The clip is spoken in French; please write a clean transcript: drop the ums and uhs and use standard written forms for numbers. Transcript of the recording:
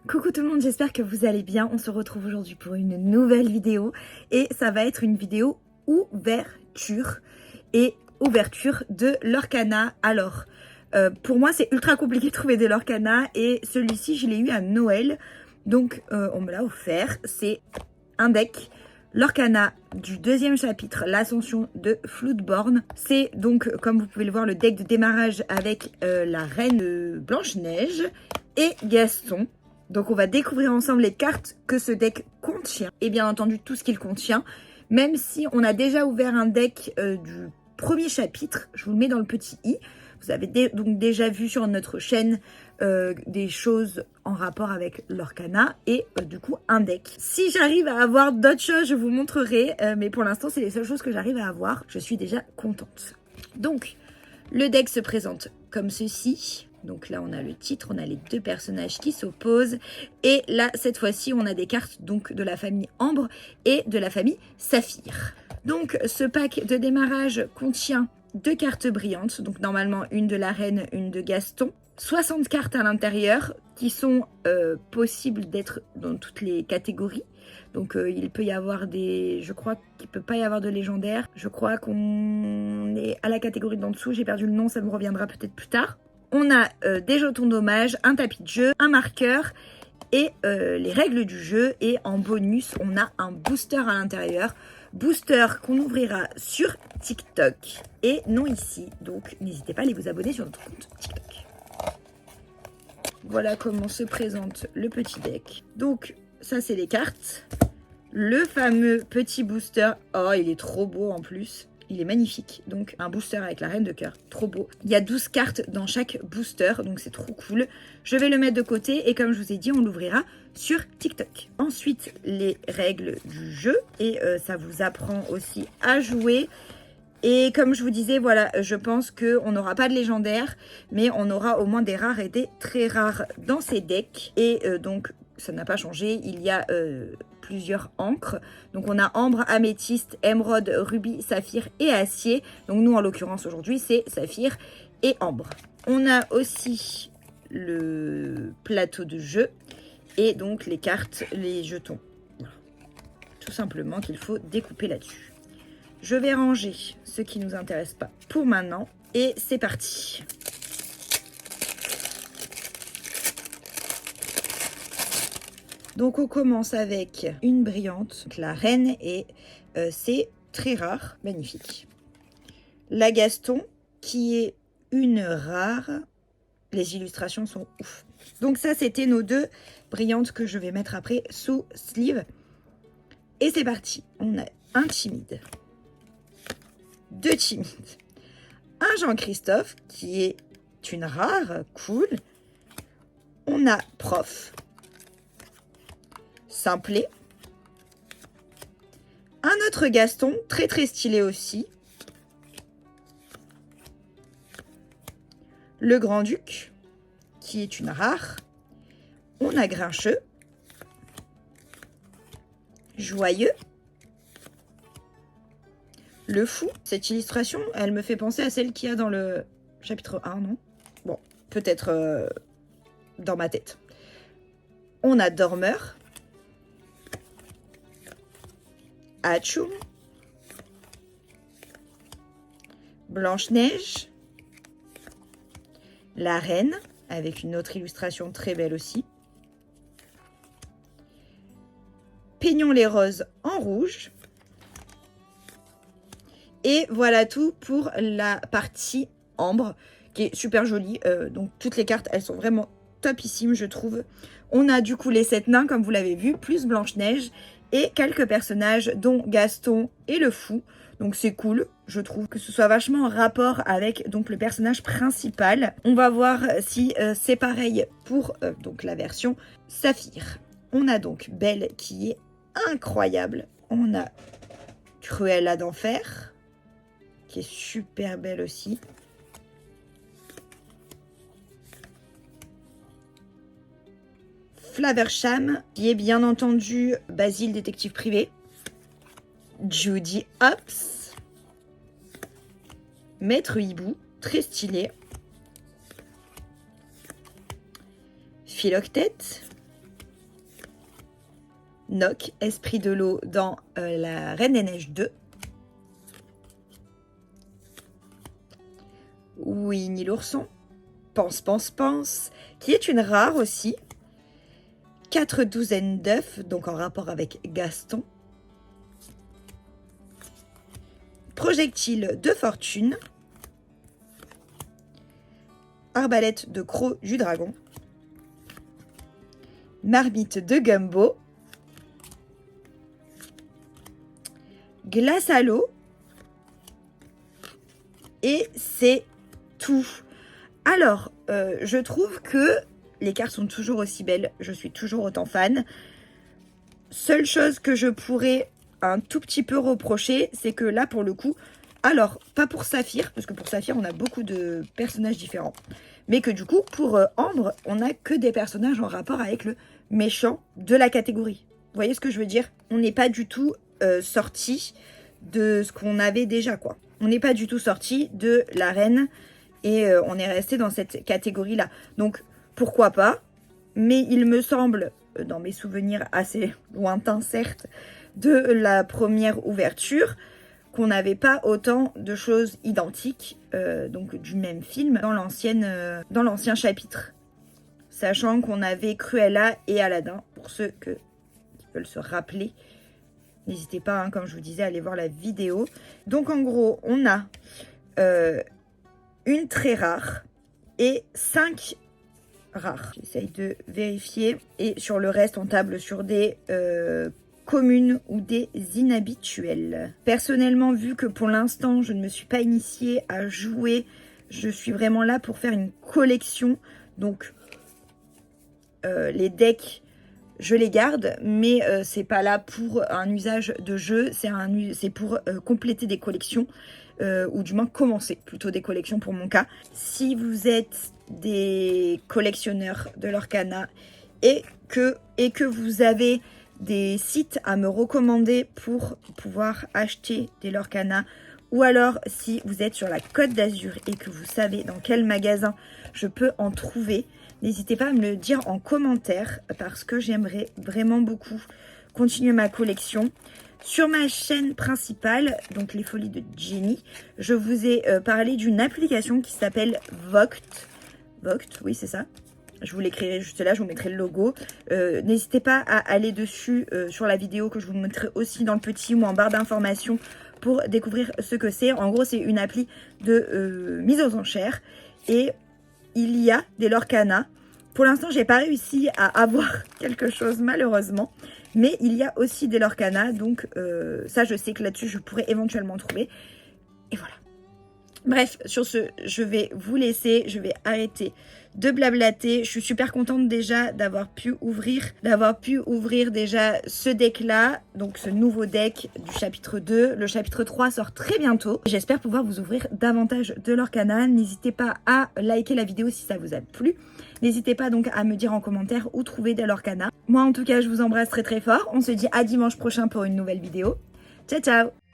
Coucou tout le monde, j'espère que vous allez bien. On se retrouve aujourd'hui pour une nouvelle vidéo et ça va être une vidéo ouverture de Lorcana. Alors, pour moi c'est ultra compliqué de trouver des Lorcana et celui-ci je l'ai eu à Noël, donc on me l'a offert. C'est un deck Lorcana du deuxième chapitre, l'ascension de Floodborn. C'est donc, comme vous pouvez le voir, le deck de démarrage avec la reine Blanche-Neige et Gaston. Donc on va découvrir ensemble les cartes que ce deck contient et bien entendu tout ce qu'il contient. Même si on a déjà ouvert un deck du premier chapitre, je vous le mets dans le petit i. Vous avez donc déjà vu sur notre chaîne des choses en rapport avec l'Orcana et du coup un deck. Si j'arrive à avoir d'autres choses, je vous montrerai. Mais pour l'instant, c'est les seules choses que j'arrive à avoir. Je suis déjà contente. Donc, le deck se présente comme ceci. Donc là, on a le titre, on a les deux personnages qui s'opposent. Et là, cette fois-ci, on a des cartes donc de la famille Ambre et de la famille Saphir. Donc, ce pack de démarrage contient 2 cartes brillantes. Donc, normalement, une de la reine, une de Gaston. 60 cartes à l'intérieur qui sont possibles d'être dans toutes les catégories. Donc, il peut y avoir des... Je crois qu'il ne peut pas y avoir de légendaire. Je crois qu'on est à la catégorie d'en dessous. J'ai perdu le nom, ça me reviendra peut-être plus tard. On a des jetons d'hommage, un tapis de jeu, un marqueur et les règles du jeu. Et en bonus, on a un booster à l'intérieur. Booster qu'on ouvrira sur TikTok et non ici. Donc, n'hésitez pas à aller vous abonner sur notre compte TikTok. Voilà comment se présente le petit deck. Donc, ça, c'est les cartes. Le fameux petit booster. Oh, il est trop beau en plus. Il est magnifique. Donc, un booster avec la reine de cœur. Trop beau. Il y a 12 cartes dans chaque booster. Donc, c'est trop cool. Je vais le mettre de côté. Et comme je vous ai dit, on l'ouvrira sur TikTok. Ensuite, les règles du jeu. Et ça vous apprend aussi à jouer. Et comme je vous disais, voilà, je pense qu'on n'aura pas de légendaire. Mais on aura au moins des rares et des très rares dans ces decks. Et donc, ça n'a pas changé. Il y a... plusieurs encres. Donc on a ambre, améthyste, émeraude, rubis, saphir et acier. Donc nous en l'occurrence aujourd'hui c'est saphir et ambre. On a aussi le plateau de jeu et donc les cartes, les jetons. Voilà. Tout simplement qu'il faut découper là-dessus. Je vais ranger ce qui ne nous intéresse pas pour maintenant et c'est parti. Donc on commence avec une brillante, la reine, et c'est très rare, magnifique. La Gaston, qui est une rare, les illustrations sont ouf. Donc ça, c'était nos 2 brillantes que je vais mettre après sous sleeve. Et c'est parti, on a un timide, 2 timides, un Jean-Christophe, qui est une rare, cool. On a prof, simplet. Un autre Gaston, très très stylé aussi. Le Grand-Duc, qui est une rare. On a Grincheux. Joyeux. Le Fou. Cette illustration, elle me fait penser à celle qu'il y a dans le chapitre 1, non? Bon, peut-être dans ma tête. On a Dormeur. Atchoum, Blanche-Neige, la reine, avec une autre illustration très belle aussi, Peignon les roses en rouge, et voilà tout pour la partie ambre, qui est super jolie, donc toutes les cartes, elles sont vraiment topissimes, je trouve. On a du coup les 7 nains, comme vous l'avez vu, plus Blanche-Neige, et quelques personnages dont Gaston et le Fou. Donc c'est cool, je trouve que ce soit vachement en rapport avec donc le personnage principal. On va voir si c'est pareil pour donc la version Saphir. On a donc Belle qui est incroyable. On a Cruella d'Enfer qui est super belle aussi. Flaversham, qui est bien entendu Basile, détective privé. Judy Hopps. Maître Hibou, très stylé. Philoctète. Nock, Esprit de l'eau dans la Reine des Neiges 2. Winnie l'ourson, Pense, pense, pense, qui est une rare aussi. 4 douzaines d'œufs, donc en rapport avec Gaston. Projectile de fortune. Arbalète de croc du dragon. Marmite de Gumbo. Glace à l'eau. Et c'est tout. Alors, je trouve que les cartes sont toujours aussi belles. Je suis toujours autant fan. Seule chose que je pourrais un tout petit peu reprocher, c'est que là, pour le coup, alors, pas pour Saphir, parce que pour Saphir, on a beaucoup de personnages différents. Mais que du coup, pour Ambre, on n'a que des personnages en rapport avec le méchant de la catégorie. Vous voyez ce que je veux dire? On n'est pas du tout sorti de ce qu'on avait déjà, quoi. On n'est pas du tout sorti de la reine et on est resté dans cette catégorie-là. Donc, pourquoi pas? Mais il me semble, dans mes souvenirs assez lointains, certes, de la première ouverture, qu'on n'avait pas autant de choses identiques, donc du même film, dans l'ancien chapitre. Sachant qu'on avait Cruella et Aladdin, pour ceux qui veulent se rappeler. N'hésitez pas, hein, comme je vous disais, à aller voir la vidéo. Donc en gros, on a une très rare et 5 rares. J'essaye de vérifier. Et sur le reste, on table sur des communes ou des inhabituels. Personnellement, vu que pour l'instant, je ne me suis pas initiée à jouer, je suis vraiment là pour faire une collection. Donc, les decks, je les garde, mais c'est pas là pour un usage de jeu, c'est pour compléter des collections, ou du moins commencer plutôt des collections pour mon cas. Si vous êtes des collectionneurs de l'Orcana et que vous avez des sites à me recommander pour pouvoir acheter des Lorcana, ou alors si vous êtes sur la Côte d'Azur et que vous savez dans quel magasin je peux en trouver, n'hésitez pas à me le dire en commentaire parce que j'aimerais vraiment beaucoup continuer ma collection. Sur ma chaîne principale, donc les Folies de Jenny, je vous ai parlé d'une application qui s'appelle Voct. Voct, oui c'est ça. Je vous l'écrirai juste là, je vous mettrai le logo. N'hésitez pas à aller dessus sur la vidéo que je vous mettrai aussi dans le petit ou en barre d'informations pour découvrir ce que c'est. En gros, c'est une appli de mise aux enchères et il y a des Lorcana. Pour l'instant, j'ai pas réussi à avoir quelque chose malheureusement, mais il y a aussi des Lorcana, donc ça je sais que là-dessus je pourrais éventuellement trouver. Et voilà. Bref, sur ce, je vais vous laisser, je vais arrêter de blablater. Je suis super contente déjà d'avoir pu ouvrir déjà ce deck-là, donc ce nouveau deck du chapitre 2. Le chapitre 3 sort très bientôt. J'espère pouvoir vous ouvrir davantage de l'Orcana. N'hésitez pas à liker la vidéo si ça vous a plu. N'hésitez pas donc à me dire en commentaire où trouver des l'Orcana. Moi en tout cas, je vous embrasse très très fort. On se dit à dimanche prochain pour une nouvelle vidéo. Ciao ciao!